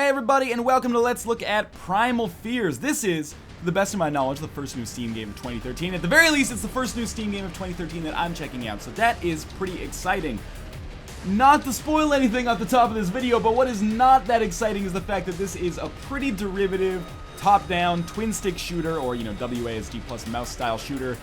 Hey everybody, and welcome to Let's Look at Primal Fears. This is, to the best of my knowledge, the first new Steam game of 2013. At the very least, it's the first new Steam game of 2013 that I'm checking out, so that is pretty exciting. Not to spoil anything at the top of this video, but what is not that exciting is the fact that this is a pretty derivative, top-down, twin-stick shooter, or, WASD plus mouse-style shooter,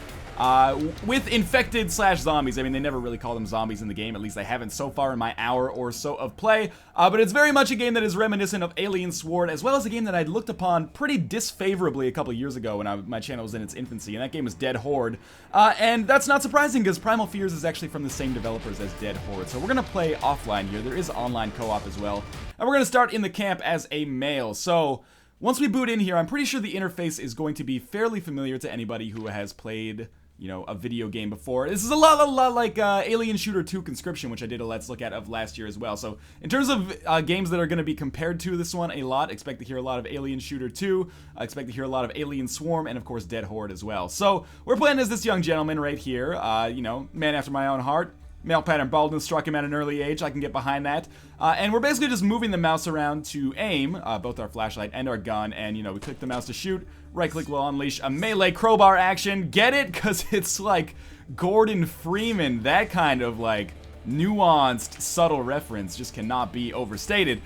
with infected slash zombies. I mean, they never really call them zombies in the game, at least I haven't so far in my hour or so of play, but it's very much a game that is reminiscent of Alien Sword, as well as a game that I'd looked upon pretty disfavorably a couple years ago when my channel was in its infancy, and that game was Dead Horde, and that's not surprising because Primal Fears is actually from the same developers as Dead Horde, so we're gonna play offline here. There is online co-op as well, and we're gonna start in the camp as a male. So once we boot in here, I'm pretty sure the interface is going to be fairly familiar to anybody who has played a video game before. This is a lot like Alien Shooter 2 Conscription, which I did a Let's Look at of last year as well. So in terms of games that are going to be compared to this one a lot, expect to hear a lot of Alien Shooter 2, expect to hear a lot of Alien Swarm, and of course Dead Horde as well. So we're playing as this young gentleman right here, man after my own heart. Male pattern baldness struck him at an early age. I can get behind that. And we're basically just moving the mouse around to aim, both our flashlight and our gun, and we click the mouse to shoot. Right click will unleash a melee crowbar action. Get it? Because it's like Gordon Freeman. That kind of like nuanced, subtle reference just cannot be overstated.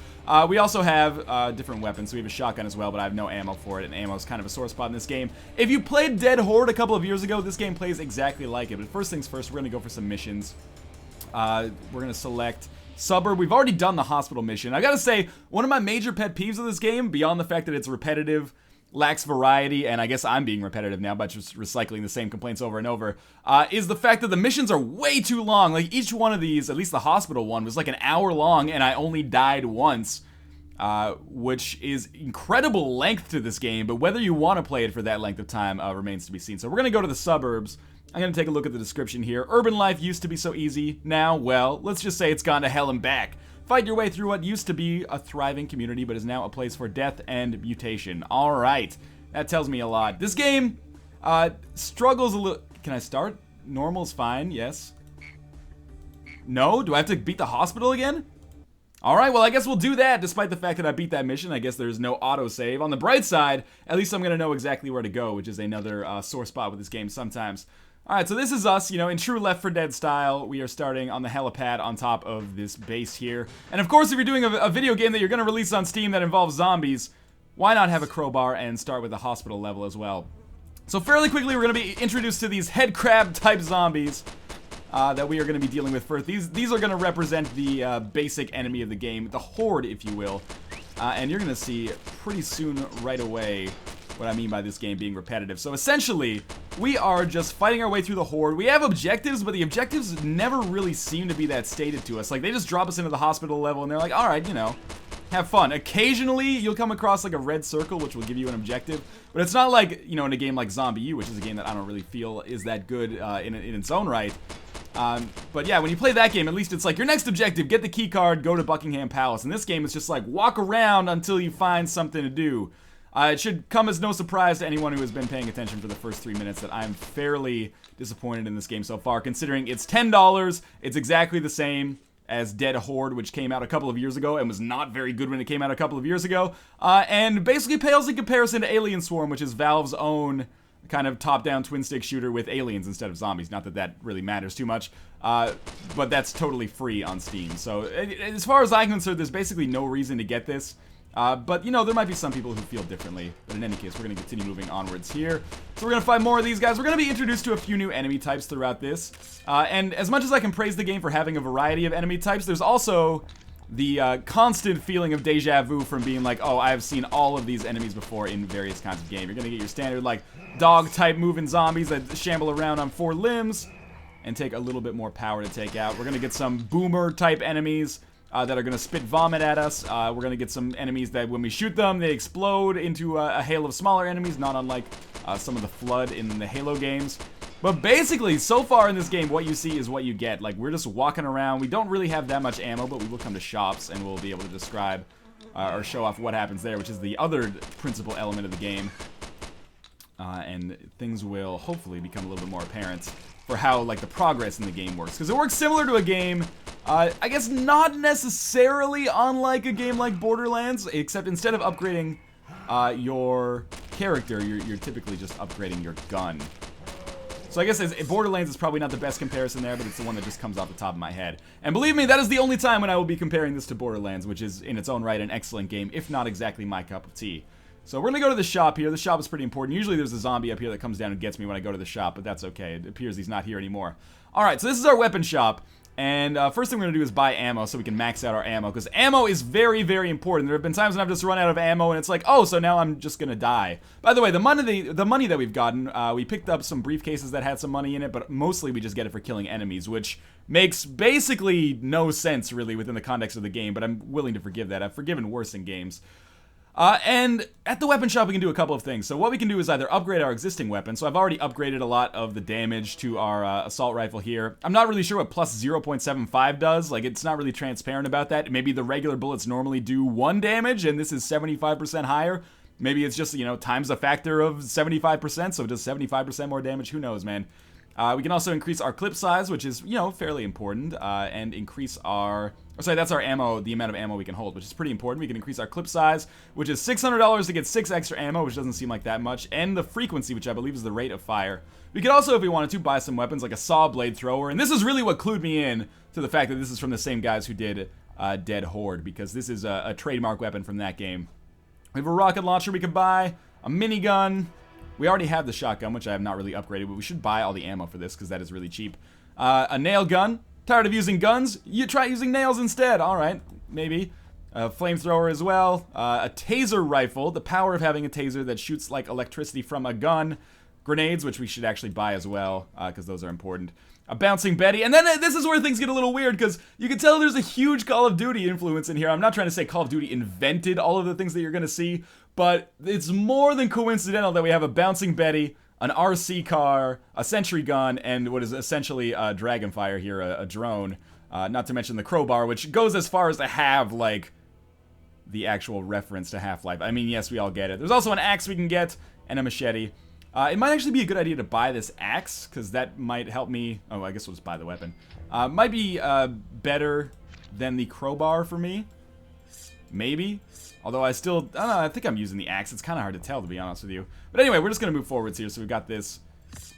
We also have different weapons. So we have a shotgun as well, but I have no ammo for it, and ammo is kind of a sore spot in this game. If you played Dead Horde a couple of years ago, this game plays exactly like it. But first things first, we're going to go for some missions. We're going to select Suburb. We've already done the hospital mission. I gotta say, one of my major pet peeves of this game, beyond the fact that it's repetitive, lacks variety, and I guess I'm being repetitive now by just recycling the same complaints over and over, is the fact that the missions are way too long. Like, each one of these, at least the hospital one, was like an hour long, and I only died once, which is incredible length to this game, but whether you want to play it for that length of time remains to be seen. So we're going to go to the suburbs. I'm going to take a look at the description here. Urban life used to be so easy. Now, well, let's just say it's gone to hell and back. Fight your way through what used to be a thriving community, but is now a place for death and mutation. Alright, that tells me a lot. This game struggles a little... Can I start? Normal's fine, yes. No? Do I have to beat the hospital again? Alright, well I guess we'll do that, despite the fact that I beat that mission. I guess there's no autosave. On the bright side, at least I'm going to know exactly where to go, which is another sore spot with this game sometimes. Alright, so this is us, in true Left 4 Dead style. We are starting on the helipad on top of this base here. And of course, if you're doing a video game that you're going to release on Steam that involves zombies, why not have a crowbar and start with the hospital level as well? So fairly quickly, we're going to be introduced to these head crab type zombies that we are going to be dealing with first. These are going to represent the basic enemy of the game, the horde, if you will. And you're going to see pretty soon, right away, what I mean by this game being repetitive. So essentially, we are just fighting our way through the horde. We have objectives, but the objectives never really seem to be that stated to us. Like, they just drop us into the hospital level, and they're like, alright, have fun. Occasionally, you'll come across like a red circle, which will give you an objective, but it's not like, in a game like Zombie U, which is a game that I don't really feel is that good in its own right. But yeah, when you play that game, at least it's like, your next objective, get the key card, go to Buckingham Palace. And this game is just like, walk around until you find something to do. It should come as no surprise to anyone who has been paying attention for the first 3 minutes that I'm fairly disappointed in this game so far, considering it's $10, it's exactly the same as Dead Horde, which came out a couple of years ago and was not very good when it came out a couple of years ago, and basically pales in comparison to Alien Swarm, which is Valve's own kind of top-down twin-stick shooter with aliens instead of zombies. Not that that really matters too much, but that's totally free on Steam. So as far as I'm concerned, there's basically no reason to get this. But, there might be some people who feel differently. But in any case, we're going to continue moving onwards here. So we're going to find more of these guys. We're going to be introduced to a few new enemy types throughout this. And as much as I can praise the game for having a variety of enemy types, there's also the constant feeling of deja vu from being like, oh, I have seen all of these enemies before in various kinds of game. You're going to get your standard, like, dog-type moving zombies that shamble around on 4 limbs and take a little bit more power to take out. We're going to get some boomer-type enemies that are going to spit vomit at us. We're going to get some enemies that when we shoot them, they explode into a hail of smaller enemies, not unlike some of the Flood in the Halo games. But basically, so far in this game, what you see is what you get. Like, we're just walking around. We don't really have that much ammo, but we will come to shops, and we'll be able to describe or show off what happens there, which is the other principal element of the game. And things will hopefully become a little bit more apparent for how, like, the progress in the game works. Because it works similar to a game I guess not necessarily unlike a game like Borderlands, except instead of upgrading your character, you're typically just upgrading your gun. So I guess Borderlands is probably not the best comparison there, but it's the one that just comes off the top of my head. And believe me, that is the only time when I will be comparing this to Borderlands, which is in its own right an excellent game, if not exactly my cup of tea. So we're gonna go to the shop here. The shop is pretty important. Usually there's a zombie up here that comes down and gets me when I go to the shop, but that's okay. It appears he's not here anymore. Alright, so this is our weapon shop. And first thing we're going to do is buy ammo so we can max out our ammo. Because ammo is very, very important. There have been times when I've just run out of ammo and it's like, oh, so now I'm just going to die. By the way, the money that we've gotten, we picked up some briefcases that had some money in it, but mostly we just get it for killing enemies, which makes basically no sense, really, within the context of the game, but I'm willing to forgive that. I've forgiven worse in games. And at the weapon shop, we can do a couple of things. So what we can do is either upgrade our existing weapon. So I've already upgraded a lot of the damage to our assault rifle here. I'm not really sure what plus 0.75 does. Like, it's not really transparent about that. Maybe the regular bullets normally do 1 damage, and this is 75% higher. Maybe it's just, you know, times a factor of 75%, so it does 75% more damage. Who knows, man? We can also increase our clip size, which is, you know, fairly important, and increase our... Oh, sorry, that's our ammo, the amount of ammo we can hold, which is pretty important. We can increase our clip size, which is $600 to get 6 extra ammo, which doesn't seem like that much, and the frequency, which I believe is the rate of fire. We could also, if we wanted to, buy some weapons like a saw blade thrower, and this is really what clued me in to the fact that this is from the same guys who did Dead Horde, because this is a trademark weapon from that game. We have a rocket launcher we could buy, a minigun. We already have the shotgun, which I have not really upgraded, but we should buy all the ammo for this because that is really cheap. A nail gun. Tired of using guns? You try using nails instead. All right, maybe. A flamethrower as well. A taser rifle. The power of having a taser that shoots like electricity from a gun. Grenades, which we should actually buy as well because those are important. A bouncing Betty. And then this is where things get a little weird because you can tell there's a huge Call of Duty influence in here. I'm not trying to say Call of Duty invented all of the things that you're going to see, but it's more than coincidental that we have a bouncing Betty, an RC car, a sentry gun, and what is essentially a Dragonfire here, a drone. Not to mention the crowbar, which goes as far as to have, like, the actual reference to Half-Life. I mean, yes, we all get it. There's also an axe we can get, and a machete. It might actually be a good idea to buy this axe, because that might help me... Oh, I guess we'll just buy the weapon. Might be better than the crowbar for me. Maybe. Although I don't know, I think I'm using the axe. It's kind of hard to tell, to be honest with you. But anyway, we're just going to move forwards here. So we've got this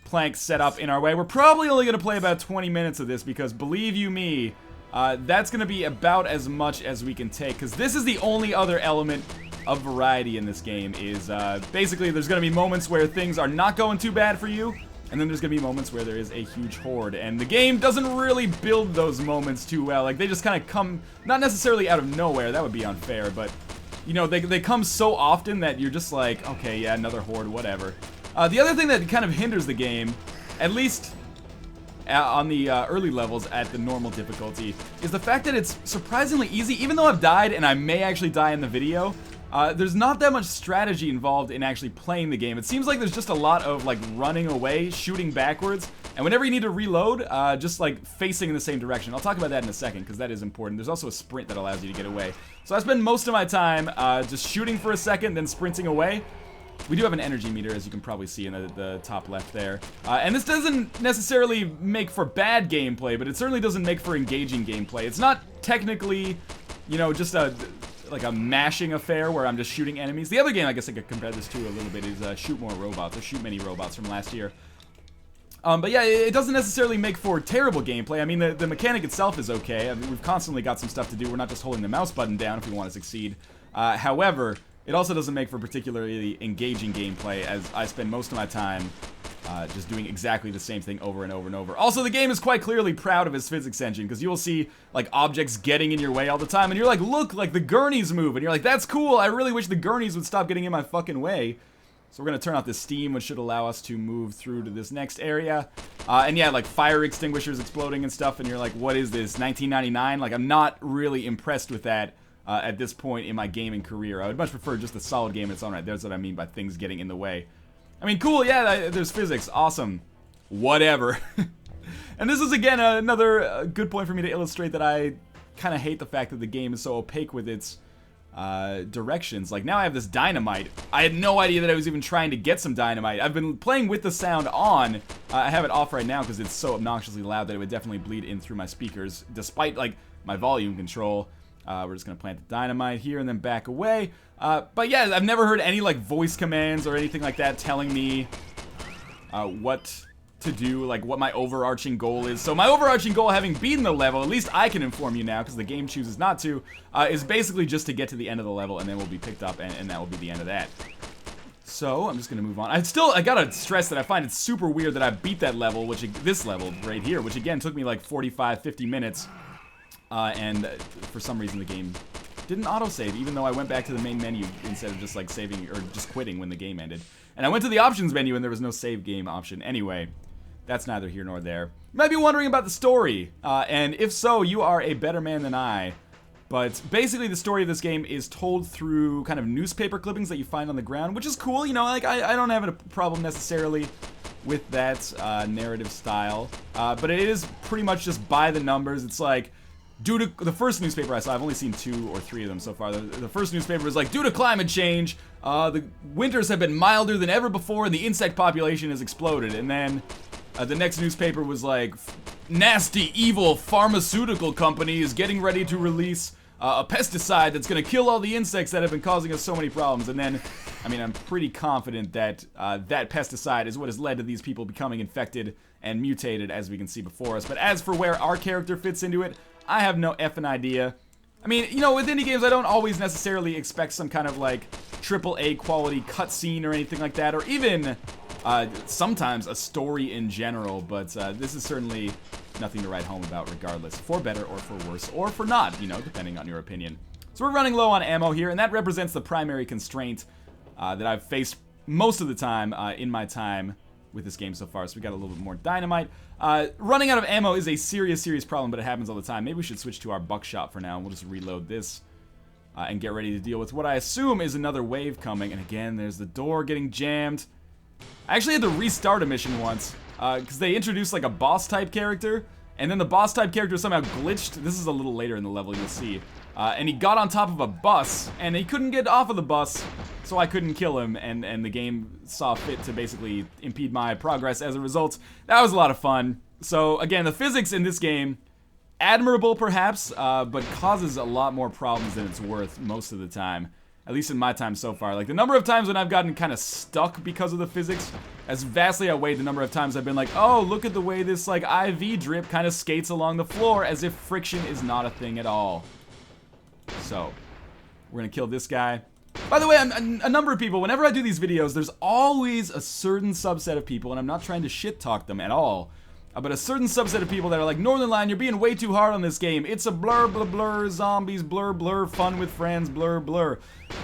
plank set up in our way. We're probably only going to play about 20 minutes of this because, believe you me, that's going to be about as much as we can take. Because this is the only other element of variety in this game is basically there's going to be moments where things are not going too bad for you. And then there's going to be moments where there is a huge horde. And the game doesn't really build those moments too well. Like, they just kind of come, not necessarily out of nowhere. That would be unfair, but... You know, they come so often that you're just like, okay, yeah, another horde, whatever. The other thing that kind of hinders the game, at least on the early levels at the normal difficulty, is the fact that it's surprisingly easy. Even though I've died, and I may actually die in the video, there's not that much strategy involved in actually playing the game. It seems like there's just a lot of, like, running away, shooting backwards, and whenever you need to reload, just, like, facing in the same direction. I'll talk about that in a second, because that is important. There's also a sprint that allows you to get away. So I spend most of my time just shooting for a second, then sprinting away. We do have an energy meter, as you can probably see in the top left there. And this doesn't necessarily make for bad gameplay, but it certainly doesn't make for engaging gameplay. It's not technically, you know, just like a mashing affair where I'm just shooting enemies. The other game I guess I could compare this to a little bit is Shoot More Robots, or Shoot Many Robots from last year. But yeah, it doesn't necessarily make for terrible gameplay. I mean, the mechanic itself is okay. I mean, we've constantly got some stuff to do. We're not just holding the mouse button down if we want to succeed. However, it also doesn't make for particularly engaging gameplay, as I spend most of my time just doing exactly the same thing over and over and over. Also, the game is quite clearly proud of its physics engine, because you will see, like, objects getting in your way all the time, and you're like, look, like, the gurneys move, and you're like, that's cool, I really wish the gurneys would stop getting in my fucking way. So we're going to turn off the steam, which should allow us to move through to this next area. And yeah, like, fire extinguishers exploding and stuff, and you're like, what is this, 1999? Like, I'm not really impressed with that at this point in my gaming career. I would much prefer just a solid game in its own right. That's what I mean by things getting in the way. I mean, cool, yeah, there's physics, awesome, whatever. And this is, again, another good point for me to illustrate that I kind of hate the fact that the game is so opaque with its directions. Like, now I have this dynamite. I had no idea that I was even trying to get some dynamite. I've been playing with the sound on. I have it off right now because it's so obnoxiously loud that it would definitely bleed in through my speakers, despite, like, my volume control. We're just gonna plant the dynamite here and then back away. But yeah, I've never heard any, like, voice commands or anything like that telling me what to do, like what my overarching goal is. So my overarching goal, having beaten the level, at least I can inform you now because the game chooses not to, is basically just to get to the end of the level and then we'll be picked up and that will be the end of that. So I'm just gonna move on. I gotta stress that I find it super weird that I beat that level, this level right here, which again took me like 45-50 minutes, and for some reason the game didn't autosave, even though I went back to the main menu instead of just like saving or just quitting when the game ended. And I went to the options menu and there was no save game option. Anyway, that's neither here nor there. You might be wondering about the story, and if so, you are a better man than I. But basically the story of this game is told through kind of newspaper clippings that you find on the ground, which is cool, you know, like I don't have a problem necessarily with that narrative style. But it is pretty much just by the numbers. It's like, due to the first newspaper I saw, I've only seen 2 or 3 of them so far. The first newspaper was like, due to climate change, the winters have been milder than ever before and the insect population has exploded. And then the next newspaper was like, nasty, evil pharmaceutical company is getting ready to release a pesticide that's going to kill all the insects that have been causing us so many problems. And then, I mean, I'm pretty confident that that pesticide is what has led to these people becoming infected and mutated, as we can see before us. But as for where our character fits into it, I have no effing idea. I mean, you know, with indie games, I don't always necessarily expect some kind of, like, AAA quality cutscene or anything like that, or even sometimes a story in general, but this is certainly nothing to write home about regardless, for better or for worse, or for not, you know, depending on your opinion. So we're running low on ammo here, and that represents the primary constraint that I've faced most of the time in my time with this game so far. So we got a little bit more dynamite. Running out of ammo is a serious problem, but it happens all the time. Maybe we should switch to our buckshot for now, and we'll just reload this and get ready to deal with what I assume is another wave coming. And again, there's the door getting jammed. I actually had to restart a mission once, because they introduced like a boss type character, and then the boss type character somehow glitched. This is a little later in the level, you'll see. And he got on top of a bus, and he couldn't get off of the bus, so I couldn't kill him, and the game saw fit to basically impede my progress as a result. That was a lot of fun. So again, the physics in this game, admirable perhaps, but causes a lot more problems than it's worth most of the time. At least in my time so far. Like, the number of times when I've gotten kind of stuck because of the physics has vastly outweighed the number of times I've been like, oh, look at the way this, like, IV drip kind of skates along the floor as if friction is not a thing at all. So, we're gonna kill this guy. By the way, a number of people, whenever I do these videos, there's always a certain subset of people, and I'm not trying to shit talk them at all, but a certain subset of people that are like, Northernlion, you're being way too hard on this game. It's a blur, blur, blur, zombies, blur, blur, fun with friends, blur, blur.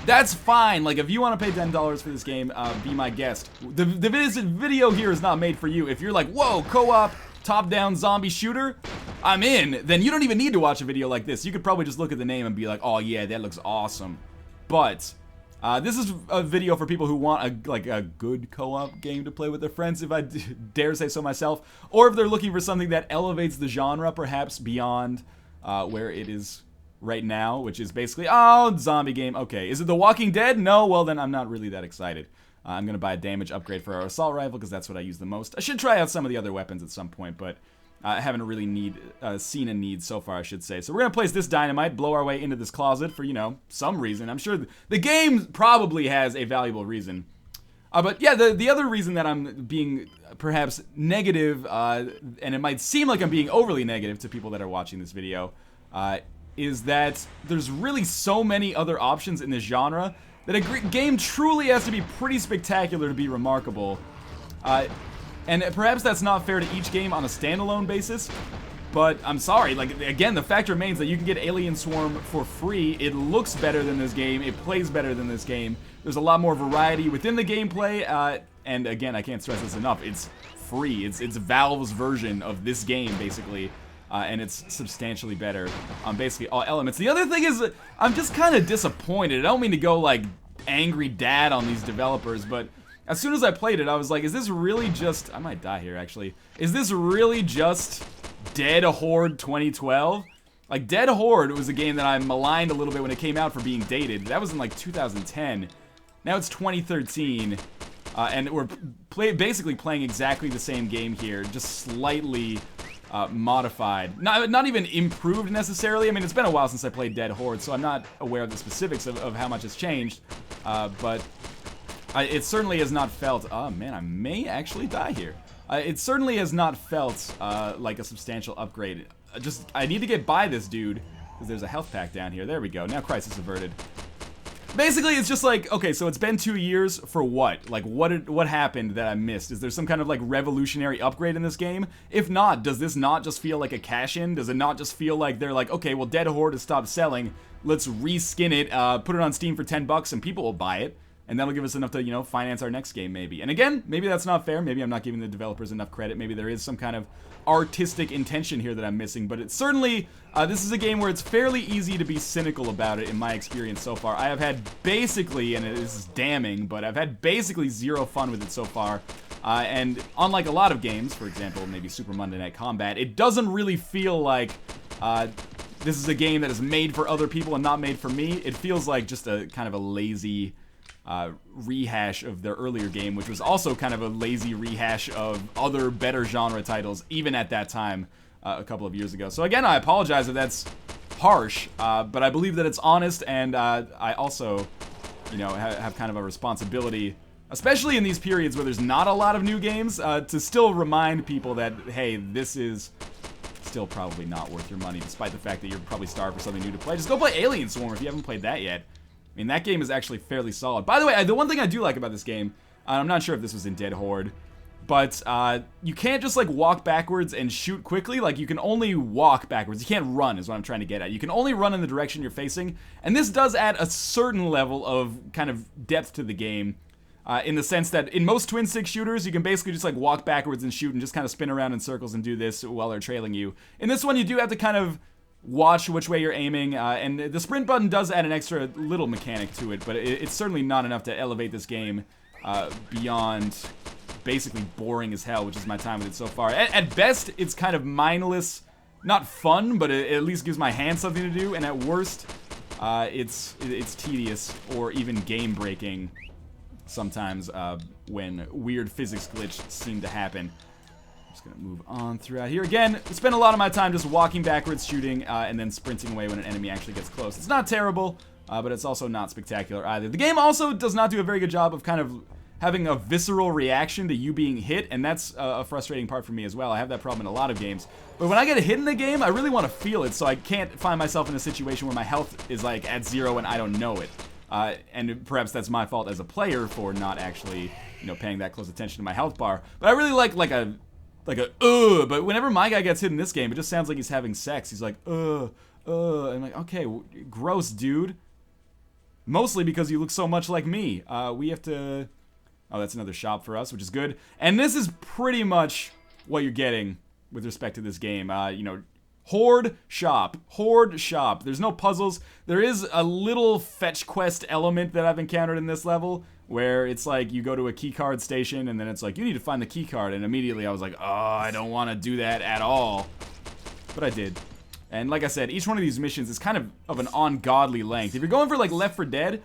That's fine. Like, if you want to pay $10 for this game, be my guest. The video here is not made for you. If you're like, whoa, co-op, top-down zombie shooter, I'm in. Then you don't even need to watch a video like this. You could probably just look at the name and be like, oh yeah, that looks awesome. But this is a video for people who want a good co-op game to play with their friends, if I dare say so myself, or if they're looking for something that elevates the genre perhaps beyond where it is right now, which is basically, oh, zombie game. Okay, is it The Walking Dead? No, well then I'm not really that excited. I'm gonna buy a damage upgrade for our assault rifle because that's what I use the most. I should try out some of the other weapons at some point, but I haven't really seen a need so far, I should say. So we're gonna place this dynamite, blow our way into this closet for, you know, some reason. I'm sure the game probably has a valuable reason. But yeah, the other reason that I'm being perhaps negative, and it might seem like I'm being overly negative to people that are watching this video, is that there's really so many other options in this genre that a game truly has to be pretty spectacular to be remarkable. And perhaps that's not fair to each game on a standalone basis, but I'm sorry, like, again, the fact remains that you can get Alien Swarm for free. It looks better than this game, it plays better than this game, there's a lot more variety within the gameplay, and again, I can't stress this enough, it's free, it's Valve's version of this game, basically, and it's substantially better on basically all elements. The other thing is, I'm just kind of disappointed. I don't mean to go, like, angry dad on these developers, but as soon as I played it, I was like, is this really just... I might die here, actually. Is this really just Dead Horde 2012? Like, Dead Horde was a game that I maligned a little bit when it came out for being dated. That was in, like, 2010. Now it's 2013, and we're basically playing exactly the same game here, just slightly modified. Not even improved, necessarily. I mean, it's been a while since I played Dead Horde, so I'm not aware of the specifics of how much has changed, but it certainly has not felt... Oh, man, I may actually die here. It certainly has not felt like a substantial upgrade. I need to get by this dude, because there's a health pack down here. There we go. Now crisis averted. Basically, it's just like, okay, so it's been 2 years for what? Like, what happened that I missed? Is there some kind of, like, revolutionary upgrade in this game? If not, does this not just feel like a cash-in? Does it not just feel like they're like, okay, well, Dead Horde has stopped selling. Let's reskin it, put it on Steam for $10 and people will buy it. And that'll give us enough to, you know, finance our next game, maybe. And again, maybe that's not fair. Maybe I'm not giving the developers enough credit. Maybe there is some kind of artistic intention here that I'm missing. But it's certainly, this is a game where it's fairly easy to be cynical about it in my experience so far. I have had basically, and this is damning, but I've had basically zero fun with it so far. And unlike a lot of games, for example, maybe Super Monday Night Combat, it doesn't really feel like this is a game that is made for other people and not made for me. It feels like just a kind of a lazy... rehash of their earlier game, which was also kind of a lazy rehash of other better genre titles, even at that time, a couple of years ago. So again, I apologize if that's harsh, but I believe that it's honest, and I also, you know, have kind of a responsibility, especially in these periods where there's not a lot of new games, to still remind people that, hey, this is still probably not worth your money, despite the fact that you're probably starved for something new to play. Just go play Alien Swarm if you haven't played that yet. I mean, that game is actually fairly solid. By the way, the one thing I do like about this game, I'm not sure if this was in Dead Horde, but you can't just, like, walk backwards and shoot quickly. Like, you can only walk backwards. You can't run, is what I'm trying to get at. You can only run in the direction you're facing, and this does add a certain level of kind of depth to the game, in the sense that in most twin-stick shooters, you can basically just, like, walk backwards and shoot and just kind of spin around in circles and do this while they're trailing you. In this one, you do have to kind of watch which way you're aiming, and the sprint button does add an extra little mechanic to it, but it's certainly not enough to elevate this game beyond basically boring as hell, which is my time with it so far. At best, it's kind of mindless, not fun, but it at least gives my hand something to do, and at worst, it's tedious or even game-breaking sometimes when weird physics glitches seem to happen. Just gonna move on throughout here. Again, spend a lot of my time just walking backwards, shooting, and then sprinting away when an enemy actually gets close. It's not terrible, but it's also not spectacular either. The game also does not do a very good job of kind of having a visceral reaction to you being hit, and that's a frustrating part for me as well. I have that problem in a lot of games. But when I get a hit in the game, I really want to feel it, so I can't find myself in a situation where my health is, like, at 0 and I don't know it. And perhaps that's my fault as a player for not actually, you know, paying that close attention to my health bar. But I really like a but whenever my guy gets hit in this game, it just sounds like he's having sex. He's like, and I'm like, okay, gross, dude. Mostly because you look so much like me. We have to... Oh, that's another shop for us, which is good. And this is pretty much what you're getting with respect to this game. You know, Horde shop. Horde shop. There's no puzzles. There is a little fetch quest element that I've encountered in this level, where it's like you go to a keycard station and then it's like, you need to find the keycard, and immediately I was like, oh, I don't want to do that at all. But I did. And like I said, each one of these missions is kind of an ungodly length. If you're going for like Left 4 Dead,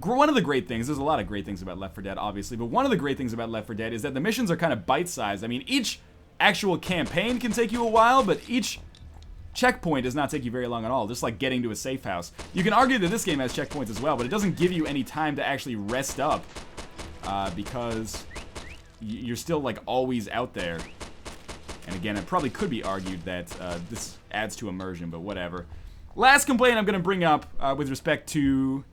one of the great things, there's a lot of great things about Left 4 Dead, obviously, but one of the great things about Left 4 Dead is that the missions are kind of bite-sized. I mean, each actual campaign can take you a while, but each checkpoint does not take you very long at all, just like getting to a safe house. You can argue that this game has checkpoints as well, but it doesn't give you any time to actually rest up, because you're still like always out there. And again, it probably could be argued that this adds to immersion, but whatever. Last complaint I'm going to bring up with respect to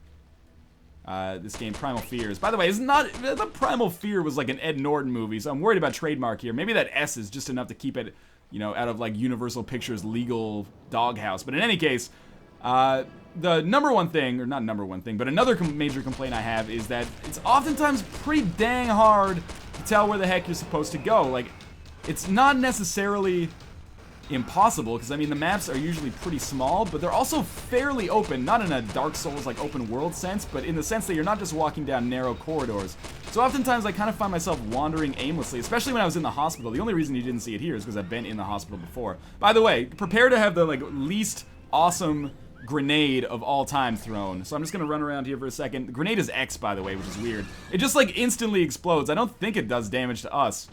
this game, Primal Fears. By the way, the Primal Fear was like an Ed Norton movie, so I'm worried about trademark here. Maybe that S is just enough to keep it, you know, out of like Universal Pictures' legal doghouse. But in any case, the number one thing, or not number one thing, but another major complaint I have is that it's oftentimes pretty dang hard to tell where the heck you're supposed to go. Like, it's not necessarily impossible, because I mean the maps are usually pretty small, but they're also fairly open, not in a Dark Souls like open world sense, but in the sense that you're not just walking down narrow corridors. So oftentimes I kind of find myself wandering aimlessly, especially when I was in the hospital. The only reason you didn't see it here is because I've been in the hospital before. By the way, prepare to have the like least awesome grenade of all time thrown. So I'm just gonna run around here for a second. The grenade is X, by the way, which is weird. It just like instantly explodes. I don't think it does damage to us.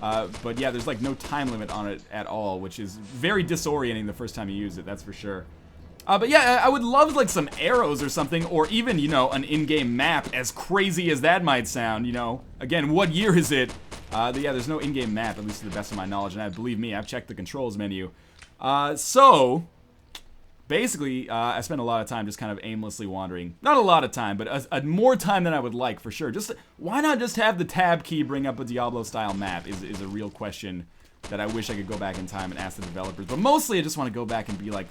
But yeah, there's like no time limit on it at all, which is very disorienting the first time you use it, that's for sure. But yeah, I would love like some arrows or something, or even, you know, an in-game map, as crazy as that might sound, you know. Again, what year is it? Yeah, there's no in-game map, at least to the best of my knowledge, and believe me, I've checked the controls menu. So basically, I spent a lot of time just kind of aimlessly wandering. Not a lot of time, but a more time than I would like, for sure. Just why not just have the tab key bring up a Diablo-style map is a real question that I wish I could go back in time and ask the developers. But mostly, I just want to go back and be like,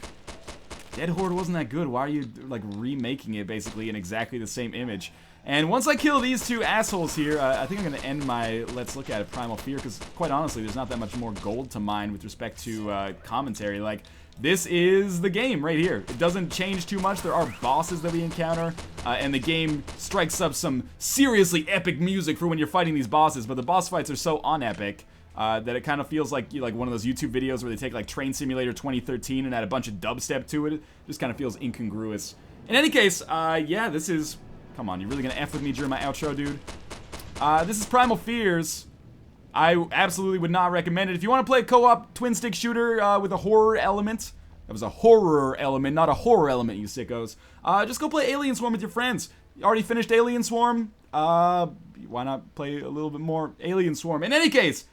Dead Horde wasn't that good. Why are you, like, remaking it, basically, in exactly the same image? And once I kill these two assholes here, I think I'm going to end my Let's Look at it Primal Fear, because, quite honestly, there's not that much more gold to mine with respect to commentary. Like, this is the game right here. It doesn't change too much. There are bosses that we encounter, and the game strikes up some seriously epic music for when you're fighting these bosses, but the boss fights are so unepic that it kind of feels like one of those YouTube videos where they take like Train Simulator 2013 and add a bunch of dubstep to it. It just kind of feels incongruous. In any case, yeah, this is... Come on, you really gonna F with me during my outro, dude? This is Primal Fears. I absolutely would not recommend it. If you want to play a co-op twin-stick shooter with a horror element, that was a horror element, not a horror element, you sickos, just go play Alien Swarm with your friends. You already finished Alien Swarm? Why not play a little bit more Alien Swarm? In any case,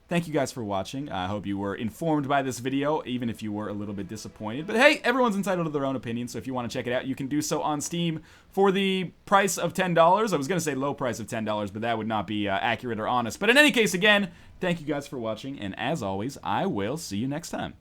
thank you guys for watching. I hope you were informed by this video, even if you were a little bit disappointed. But hey, everyone's entitled to their own opinion, so if you want to check it out, you can do so on Steam for the price of $10. I was going to say low price of $10, but that would not be accurate or honest. But in any case, again, thank you guys for watching, and as always, I will see you next time.